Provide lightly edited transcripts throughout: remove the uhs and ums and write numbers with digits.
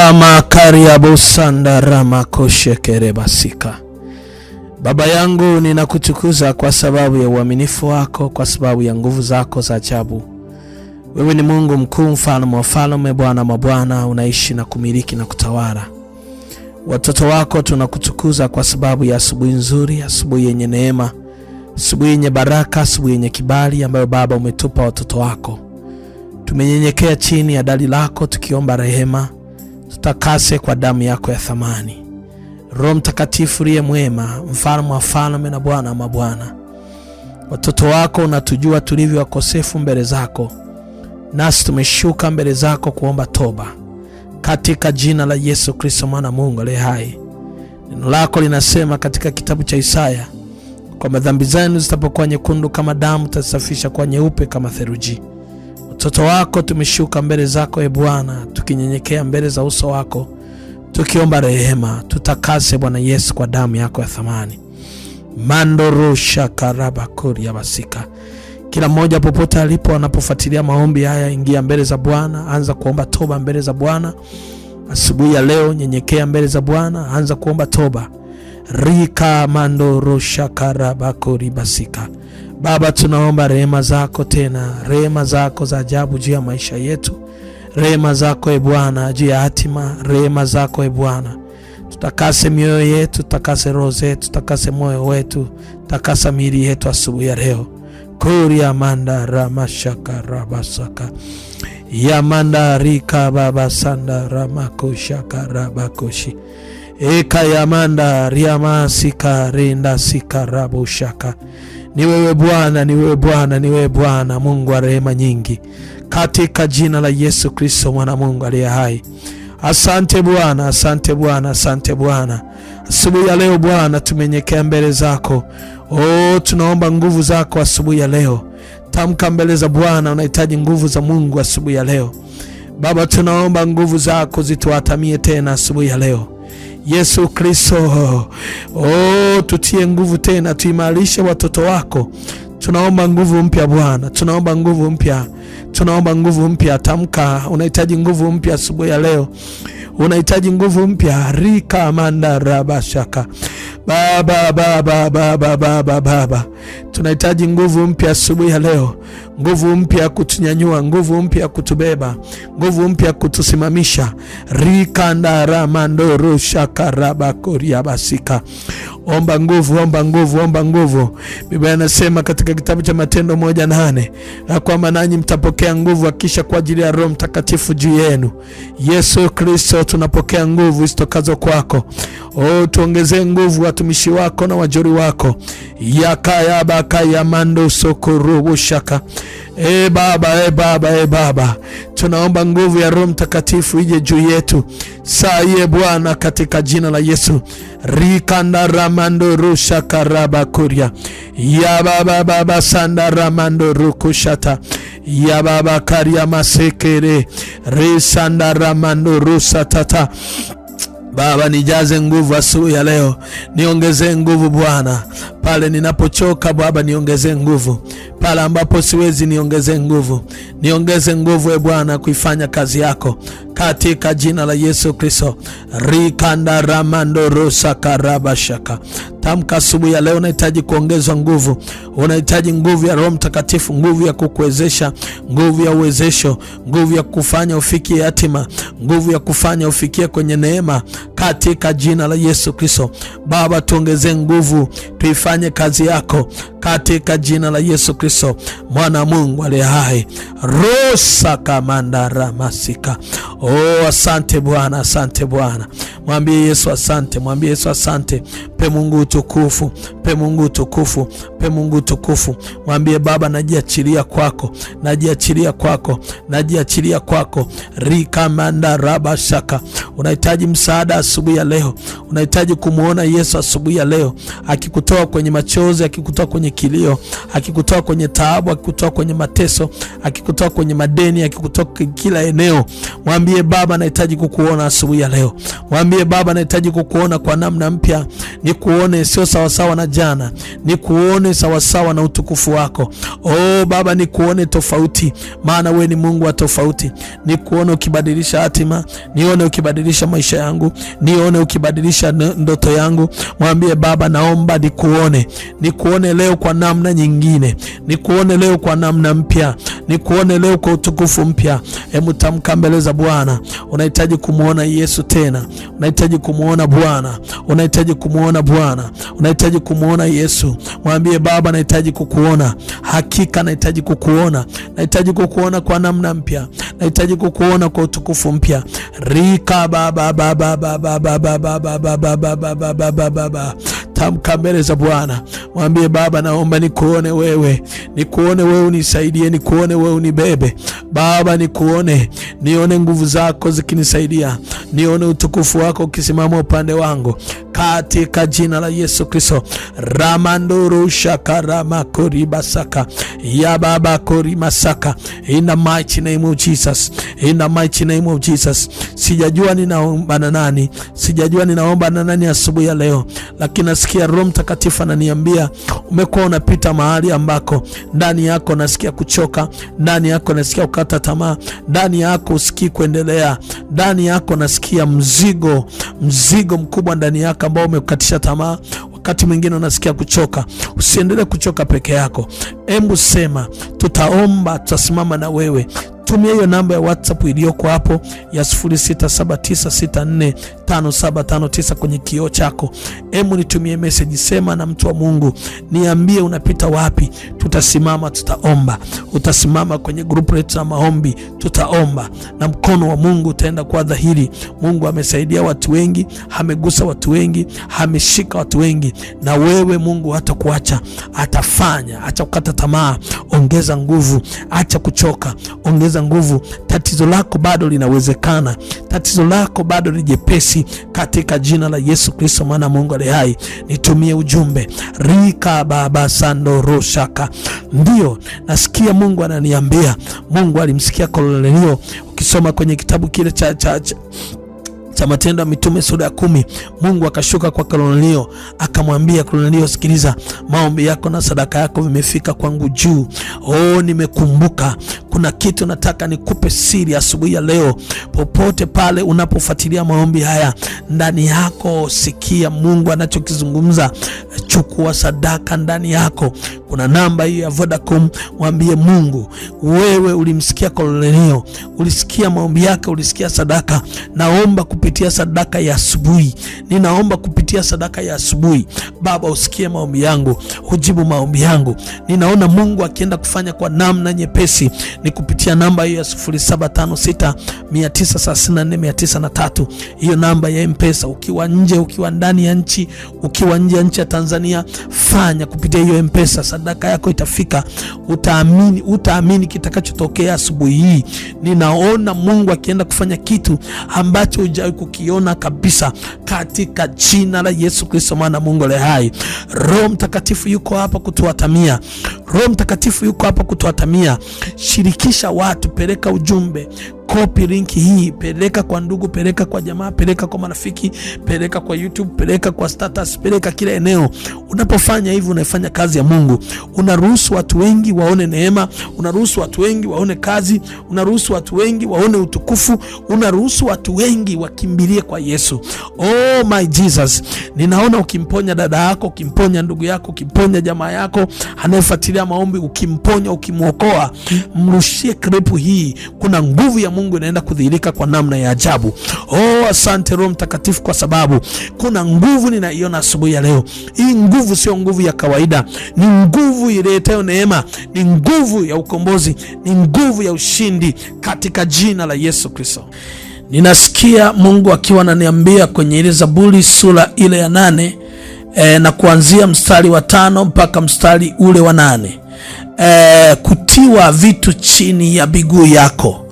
Kama kariabusanda ramakoshe basika. Baba yangu, ninakutukuza kwa sababu ya uaminifu wako, kwa sababu ya nguvu zako za ajabu. Wewe ni Mungu mkuu, mfalme wa falme, Bwana mabwana, unaishi na kumiliki na kutawala. Watoto wako tunakutukuza kwa sababu ya asubuhi nzuri, asubuhi yenye neema, asubuhi yenye baraka, asubuhi yenye kibali ambayo Baba umetupa watoto wako. Tumenyenyekea chini ya dali lako tukiomba rehema, tutakase kwa damu yako ya thamani. Roho Mtakatifu liye mwema, mfalme wa falme na Bwana mabwana, watoto wako unatujua tulivyo wakosefu mbele zako, nasi tumeshuka mbele zako kuomba toba katika jina la Yesu Kristo mwana Mungu aliye hai. Neno lako linasema katika kitabu cha Isaya, kwa dhambi zenu zitapokuwa nyekundu kama damu, utasafisha kwa nyeupe kama theluji. Watoto wako tumeshuka mbele zako e Bwana, tukinyenyekea mbele za uso wako, tukiomba rehema, tutakase Bwana Yesu kwa damu yako ya thamani. Mandorosha karabakuri ya basika. Kila mmoja popote alipo anapofuatilia maombi haya, ingia mbele za Bwana, anza kuomba toba mbele za Bwana. Asubuhi ya leo nyenyekea mbele za Bwana, anza kuomba toba. Rika mandorosha karabakuri basika. Baba, tunaomba rehema zako tena, rehema zako za ajabu juu ya maisha yetu. Rehema zako e Bwana juu ya hatima, rehema zako e Bwana. Tutakase mioyo yetu, tutakase roho zetu, tutakase moyo wetu, tutakasa miili yetu asubuhi ya leo. Kuria manda ramashaka rabasaka. Yamanda rika baba sanda ramakoshaka rabakoshi. Eka yamanda riamasika rinda sika rabushaka. Ni wewe Bwana, ni wewe Bwana, ni wewe Bwana, Mungu wa rehema nyingi, katika jina la Yesu Kristo mwana Mungu aliye hai. Asante Bwana, asante Bwana, asante Bwana. Asubuhi ya leo Bwana tumenyekea mbele zako. Tunaomba nguvu zako asubuhi ya leo. Tamka mbele za Bwana, unahitaji nguvu za Mungu asubuhi ya leo. Baba, tunaomba nguvu zako zituatamie tena asubuhi ya leo. Yesu Kristo, tutie nguvu tena, tuimarishe watoto wako. Tunaomba nguvu mpya Bwana, tunaomba nguvu mpya, tunaomba nguvu mpya. Tamka, unahitaji nguvu mpya asubuhi ya leo. Unahitaji nguvu mpya. Rika manda rabashaka. Baba, tunahitaji nguvu mpya asubuhi ya leo. Nguvu mpya kutunyanyua, nguvu mpya kutubeba, nguvu mpya kutusimamisha. Rika ndara mandoro shaka rabakoria basika. Omba nguvu, omba nguvu, omba nguvu. Biblia inasema katika kitabu cha Matendo 1:8 ya kwamba nanyi mtapokea nguvu akisha kwa ajili ya Roho Mtakatifu juu yenu. Yesu Kristo, tunapokea nguvu zitokazo kwako. Tuongezee nguvu watumishi wako na wajori wako. Yakaya bakaya mando sokorubu shaka. Baba, tunaomba nguvu ya Roho Mtakatifu ije juu yetu saa hii Bwana, katika jina la Yesu. Rikanda ramando rusha karaba kuria. Ya baba sanda ramando rukushata. Ya baba karia masekere. Risanda ramando rusa tata. Baba, nijaze nguvu asubuhi ya leo. Niongezee nguvu Bwana. Pale ninapochoka Baba, niongezee nguvu. Pale ambapo siwezi, niongezee nguvu. Niongeze nguvu e Bwana kuifanya kazi yako, katika jina la Yesu Kristo. Rikanda ramando rosa karabashaka. Tamka asubuhi ya leo, unahitaji kuongezwa nguvu. Unahitaji nguvu ya Roho Mtakatifu, nguvu ya kukuwezesha, nguvu ya uwezesho, nguvu ya kufanya ufikie hatima, nguvu ya kufanya ufikie kwenye neema, katika jina la Yesu Kristo. Baba, tuongezee nguvu, tuifanye kazi yako, katika jina la Yesu Kristo mwana Mungu aliye hai. Rosa kamanda ramasika. Asante Bwana, asante Bwana. Mwambie Yesu asante, mwambie Yesu asante. Pe Mungu utukufu, pe Mungu utukufu, pe Mungu utukufu. Mwambie Baba, najiachilia kwako, najiachilia kwako, najiachilia kwako. Rika manda rabashaka. Unahitaji msaada asubuhi ya leo. Unahitaji kumuona Yesu asubuhi ya leo, akikutoa kwenye machozi, akikutoa kwenye kilio, akikutoa kwenye taabu, akikutoa kwenye mateso, akikutoa kwenye madeni, akikutoa kila eneo. Mwambie Baba, nahitaji kukuona asubuhi ya leo. Mwambie Baba, nahitaji kukuona kwa namna mpya. Nikuone sio sawasawa na jana, nikuone sawasawa na utukufu wako. Baba, nikuone tofauti, maana wewe ni Mungu wa tofauti. Nikuone ukibadilisha hatima, nione ukibadilisha ukibadilisha maisha yangu, nione ukibadilisha ndoto yangu. Mwambie Baba, naomba nikuone leo kwa namna nyingine, nikuone leo kwa namna mpya, nikuone leo kwa utukufu mpya. Hebu tamka mbele za Bwana. Unahitaji kumuona Yesu tena, unahitaji kumuona Bwana, unahitaji kumuona Bwana, unahitaji kumuona Yesu. Mwambie Baba, nahitaji kukuona, hakika nahitaji kukuona, nahitaji kukuona kwa namna mpya, nahitaji kukuona kwa utukufu mpya. Rika baba baba baba baba baba baba baba. Tamka mbele za Bwana. Mwambie Baba, naomba nikuone wewe, unisaidie, nikuone wewe, unibebe Baba, nione nguvu zako zikinisaidia, nione utukufu wako ukisimama upande wangu, katika jina la Yesu Kristo. Ramanduru shakarama koribasaka ya baba korimasaka, in the mighty name of Jesus, in the mighty name of Jesus. Sijajua ninaomba na nani, sijajua ninaomba na nani asubuhi ya leo, lakini nasikia Roho Mtakatifu ananiambia umekuwa unapita mahali ambako ndani yako nasikia kuchoka, ndani yako nasikia kukata tamaa, ndani yako usikii kuendelea, ndani yako nasikia mzigo mkubwa ndani yako ambao umekukatisha tamaa. Wakati mwingine unasikia kuchoka. Usiendelee kuchoka peke yako. Hebu sema, tutaomba, tutasimama na wewe. Tumia hiyo namba ya WhatsApp iliyoko hapo ya 0679645759 kwenye kioo chako. Hebu nitumie message, sema na mtu wa Mungu, niambie unapita wapi. Tutasimama, tutaomba. Utasimama kwenye group letu la maombi, tutaomba na mkono wa Mungu utaenda kwa dhahiri. Mungu amesaidia watu wengi, amegusa watu wengi, ameshika watu wengi, na wewe Mungu hatakuacha, atafanya. Acha kukata tamaa, ongeza nguvu, acha kuchoka, ongeza nguvu. Tatizo lako bado linawezekana, tatizo lako bado ni jepesi, katika jina la Yesu Kristo, maana Mungu aliye hai. Nitumie ujumbe rika baba sando roshaka. Ndio nasikia Mungu ananiambia, Mungu alimsikia Kornelio. Ukisoma kwenye kitabu kile cha Matendo ya Mitume sura ya 10, Mungu akashuka kwa Kornelio akamwambia, Kornelio, sikiliza, maombi yako na sadaka yako vimefika kwangu juu. Nimekumbuka kuna kitu nataka nikupe siri asubuhi ya leo. Popote pale unapofuatilia maombi haya, ndani yako sikia Mungu anachokizungumza. Chukua sadaka ndani yako. Kuna namba hiyo ya Vodacom, mwambie Mungu, wewe ulimsikia Kornelio, ulisikia maombi yake, ulisikia sadaka. Naomba kupitia sadaka ya asubuhi, ninaomba kupitia sadaka ya asubuhi, Baba usikie maombi yangu, ujibu maombi yangu. Ninaona Mungu akienda kufanya kwa namna nyepesi, ni kupitia namba hiyo ya 0756934903. Hiyo namba ya M-Pesa. Ukiwa nje, ukiwa ndani ya nchi, ukiwa nje ya nchi ya Tanzania, fanya kupitia hiyo M-Pesa. Sadaka yako itafika, utaamini kitakachotokea asubuhi hii. Ninaona Mungu akienda kufanya kitu ambacho hujawahi kukiona kabisa, katika jina la Yesu Kristo, maana Mungu aliye hai. Roho Mtakatifu yuko hapa kutuatamia. Roho Mtakatifu yuko hapa kutuatamia. Shirikisha watu, peleka ujumbe, copy link hii, peleka kwa ndugu, peleka kwa jamaa, peleka kwa marafiki, peleka kwa YouTube, peleka kwa status, peleka kila eneo. Unapofanya hivi unaifanya kazi ya Mungu. Unaruhusu watu wengi waone neema, unaruhusu watu wengi waone kazi, unaruhusu watu wengi waone utukufu, unaruhusu watu wengi wakimbilie kwa Yesu. Oh my Jesus, ninaona ukimponya dada yako, ukimponya ndugu yako, ukimponya jamaa yako anayefuatilia maombi, ukimponya, ukimwokoa, mrushie klipu hii. Kuna nguvu ya Mungu inaenda kudhihirika kwa namna ya ajabu. Asante Roho Mtakatifu, kwa sababu kuna nguvu ninaiona asubuhi ya leo. Hii nguvu sio nguvu ya kawaida, ni nguvu iletayo neema, ni nguvu ya ukombozi, ni nguvu ya ushindi, katika jina la Yesu Kristo. Ninasikia Mungu akiwa ananiambia kwenye ile Zaburi sura ile ya 8, na kuanzia mstari wa 5 mpaka mstari ule wa 8, kutiwa vitu chini ya miguu yako.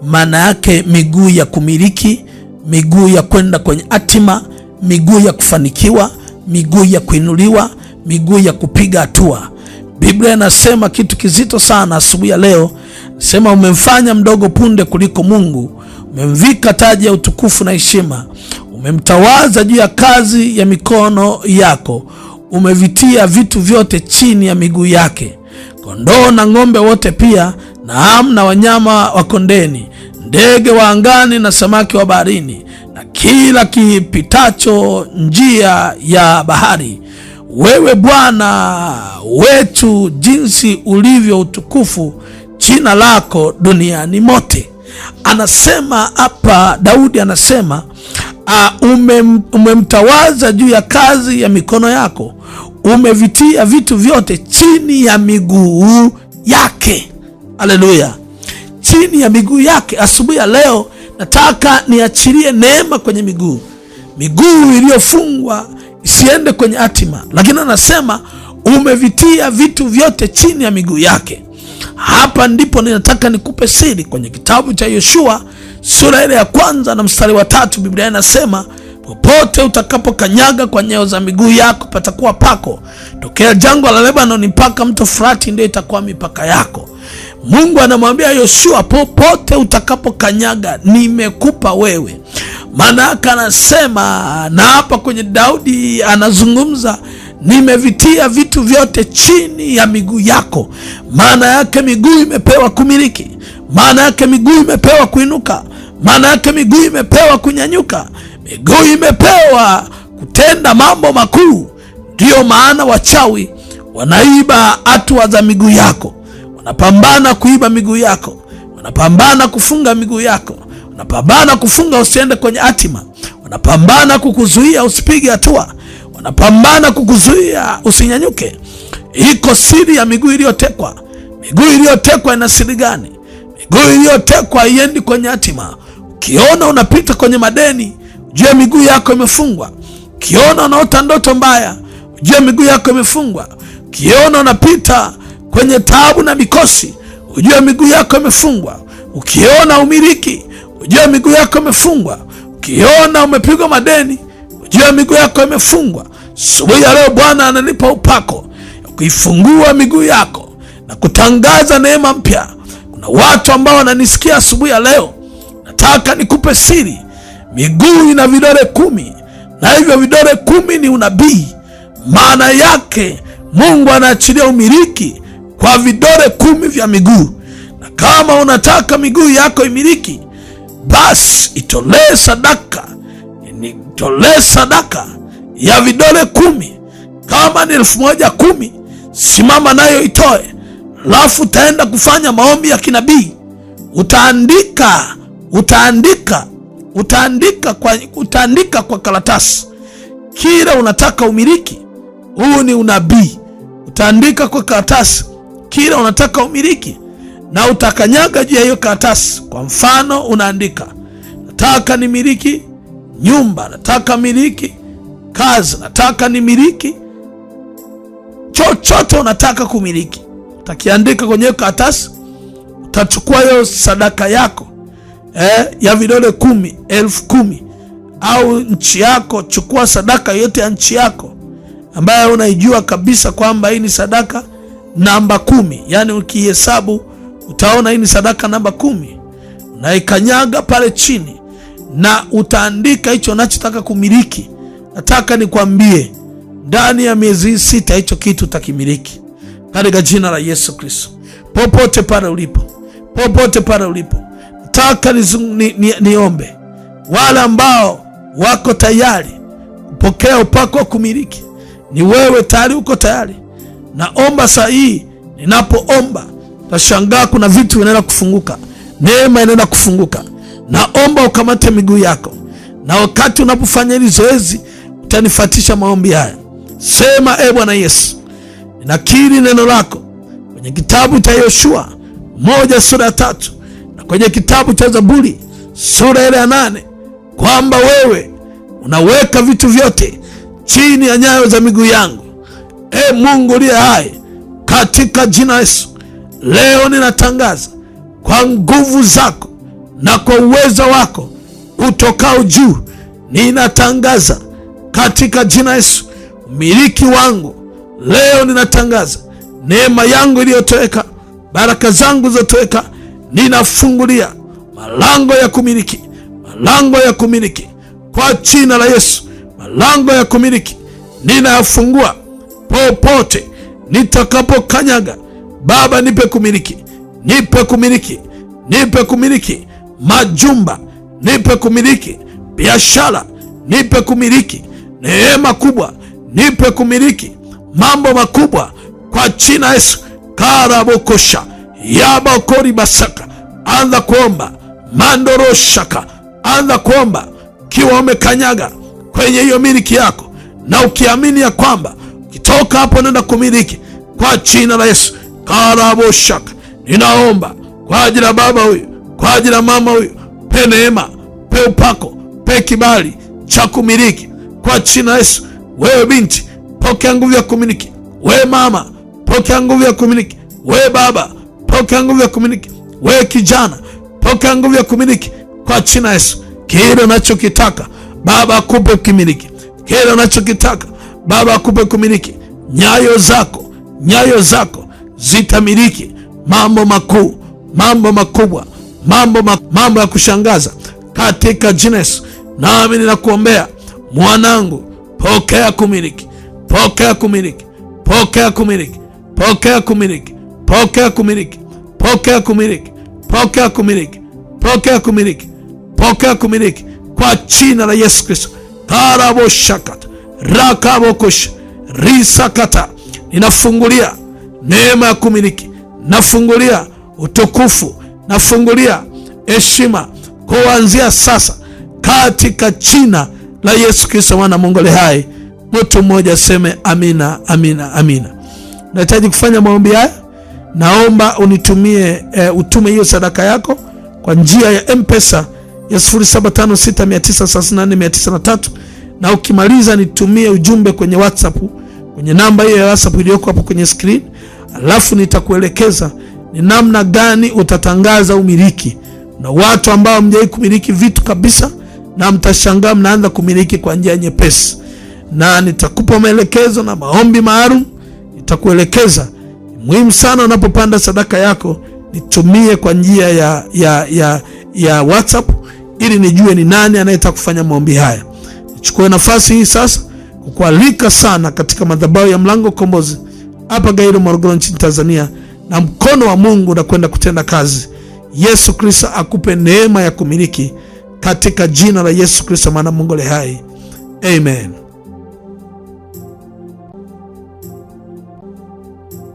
Maana yake miguu ya kumiliki, miguu ya kwenda kwenye hatima, miguu ya kufanikiwa, miguu ya kuinuliwa, miguu ya kupiga hatua. Biblia inasema kitu kizito sana asubuhi ya leo. Sema, umemfanya mdogo punde kuliko Mungu, umemvika taji ya utukufu na heshima, umemtawaza juu ya kazi ya mikono yako, umevitia vitu vyote chini ya miguu yake, kondoo na ng'ombe wote pia, na wanyama wa kondeni, ndege wa angani na samaki wa baharini, na kila kipitacho njia ya bahari. Wewe Bwana wetu, jinsi ulivyo utukufu jina lako duniani mote. Anasema hapa Daudi, anasema umemtawaza juu ya kazi ya mikono yako, umevitia vitu vyote chini ya miguu yake. Haleluya, chini ya miguu yake. Asubuhi ya leo nataka niachilie neema kwenye miguu iliyofungwa isiende kwenye hatima, lakini anasema umevitia vitu vyote chini ya miguu yake. Hapa ndipo ninataka nikupe siri. Kwenye kitabu cha Yoshua sura ile ya 1 na mstari wa 3, Biblia inasema popote utakapokanyaga kwa nyayo za miguu yako patakuwa pako. Tokea jangwa la Lebanon mpaka mto Frati ndio itakuwa mipaka yako. Mungu anamwambia Yoshua, popote utakapokanyaga nimekupa wewe. Maana yake anasema, na hapa kwenye Daudi anazungumza, nimevitia vitu vyote chini ya miguu yako. Maana yake miguu imepewa kumiliki, maana yake miguu imepewa kuinuka, maana yake miguu imepewa kunyanyuka, miguu imepewa kutenda mambo makuu. Ndiyo maana wachawi wanaiba hatua za miguu yako, wanapambana kuiba miguu yako, wanapambana kufunga miguu yako, wanapambana kufunga usiende kwenye hatima, wanapambana kukuzuia usipige hatua, wanapambana kukuzuia usinyanyuke. Iko siri ya miguu iliyotekwa. Miguu iliyotekwa ina siri gani? Miguu iliyotekwa haiendi kwenye hatima. Ukiona unapita kwenye madeni, ujue miguu yako imefungwa. Ukiona unaota ndoto mbaya, ujue miguu yako imefungwa. Ukiona unapita kwenye taabu na mikosi, ujue miguu yako imefungwa. Ukiona umiliki, ujue miguu yako imefungwa. Ukiona umepigwa madeni, ujue miguu yako imefungwa. Asubuhi ya leo Bwana ananipa upako ya kuifungua miguu yako na kutangaza neema mpya. Kuna watu ambao wananisikia asubuhi ya leo, nataka nikupe siri. Miguu ina vidole 10, na hivyo vidole 10 ni unabii. Maana yake Mungu anaachilia umiliki kwa vidole 10 vya miguu. Na kama unataka miguu yako imiliki, basi itolee sadaka. Nitolee sadaka ya vidole 10. Kama ni 1,010, simama nayo itoe. Alafu utaenda kufanya maombi ya kinabii. Utaandika kwa karatasi kile unataka umiliki. Huu ni unabii. Utaandika kwa karatasi kile unataka umiliki, na utakanyaga juu ya hiyo karatasi. Kwa mfano, unaandika nataka nimiliki nyumba, nataka miliki kazi, nataka nimiliki chochote unataka kumiliki. Utakiandika kwenye karatasi. Utachukua hiyo sadaka yako ya vidole 10, 10,000 au nchi yako. Chukua sadaka yote ya nchi yako ambayo unaijua kabisa kwamba hii ni sadaka namba 10. Yani ukihesabu utaona hii ni sadaka namba 10. Unaikanyaga pale chini na utaandika hicho unachotaka kumiliki. Nataka nikwambie, ndani ya miezi 6 hicho kitu utakimiliki katika jina la Yesu Kristo. Popote pale ulipo, nataka niombe wale ambao wako tayari kupokea upako wa kumiliki. Ni wewe tayari uko tayari? Naomba saa hii, ninapoomba utashangaa kuna vitu vinaenda kufunguka, neema inaenda kufunguka. Naomba ukamate miguu yako, na wakati unapofanya hili zoezi utanifuatisha maombi haya. Sema, Bwana Yesu, ninakiri neno lako kwenye kitabu cha Yoshua 1 sura ya 3 na kwenye kitabu cha Zaburi sura ile ya 8 kwamba wewe unaweka vitu vyote chini ya nyayo za miguu yangu. Mungu uliye hai, katika jina la Yesu, leo ninatangaza kwa nguvu zako na kwa uwezo wako utokao juu, ninatangaza katika jina la Yesu umiliki wangu. Leo ninatangaza neema yangu iliyotoweka, baraka zangu zilizotoweka, ninafungulia malango ya kumiliki kwa jina la Yesu. Malango ya kumiliki ninayafungua. Popote nitakapokanyaga, Baba, nipe kumiliki majumba, nipe kumiliki biashara nipe kumiliki, neema kubwa nipe kumiliki, mambo makubwa kwa jina Yesu. Karabokosha yabakori basaka. Anza kuomba mandoroshaka, anza kuomba kiwa umekanyaga kwenye hiyo miliki yako, na ukiamini ya kwamba ukitoka hapo nenda kumiliki kwa jina la Yesu. Karaboshaka, ninaomba kwa ajili ya baba huyu, kwa ajili ya mama huyu, pe neema, pe upako, pe kibali cha kumiliki kwa jina la Yesu. Wewe binti, pokea nguvu ya kumiliki. Wewe mama, pokea nguvu ya kumiliki. Wewe baba, pokea nguvu ya kumiliki. Wewe kijana, pokea nguvu ya kumiliki kwa jina la Yesu. Kile unachokitaka Baba akupe kumiliki. Kile unachokitaka Baba akupe kumiliki. Nyayo zako zitamiliki mambo makuu, mambo makubwa, mambo ya kushangaza katika jina Yesu. Nami ninakuombea mwanangu, pokea kumiliki, pokea kumiliki, pokea kumiliki, pokea kumiliki, pokea kumiliki, pokea kumiliki, pokea kumiliki, pokea kumiliki, pokea kumiliki kwa jina la Yesu Kristo. Karaboshakata rakabokosha risakata. Ninafungulia neema ya kumiliki, nafungulia utukufu, nafungulia heshima kuanzia sasa katika jina la Yesu Kristo mwana Mungu aliye hai. Mtu mmoja aseme amina, amina, amina. Nahitaji kufanya maombi haya. Naomba unitumie utume hiyo sadaka yako kwa njia ya M-Pesa ya 0756934903, na ukimaliza nitumie ujumbe kwenye WhatsApp, kwenye namba hiyo ya WhatsApp iliyoko hapo kwenye screen. Alafu nitakuelekeza ni namna gani utatangaza umiliki. Na watu ambao mjai kumiliki vitu kabisa, na mtashangaa mnaanza kumiliki kwa njia nyepesi, na nitakupa maelekezo na maombi maalum. Nitakuelekeza. Muhimu sana unapopanda sadaka yako nitumie kwa njia ya WhatsApp ili nijue ni nani anayetaka kufanya maombi haya. Nichukue nafasi hii sasa kukualika sana katika madhabahu ya Mlango Kombozi hapa Gairo, Morogoro nchini Tanzania, na mkono wa Mungu unakwenda kutenda kazi. Yesu Kristo akupe neema ya kumiliki katika jina la Yesu Kristo mwana Mungu aliye hai. Amen.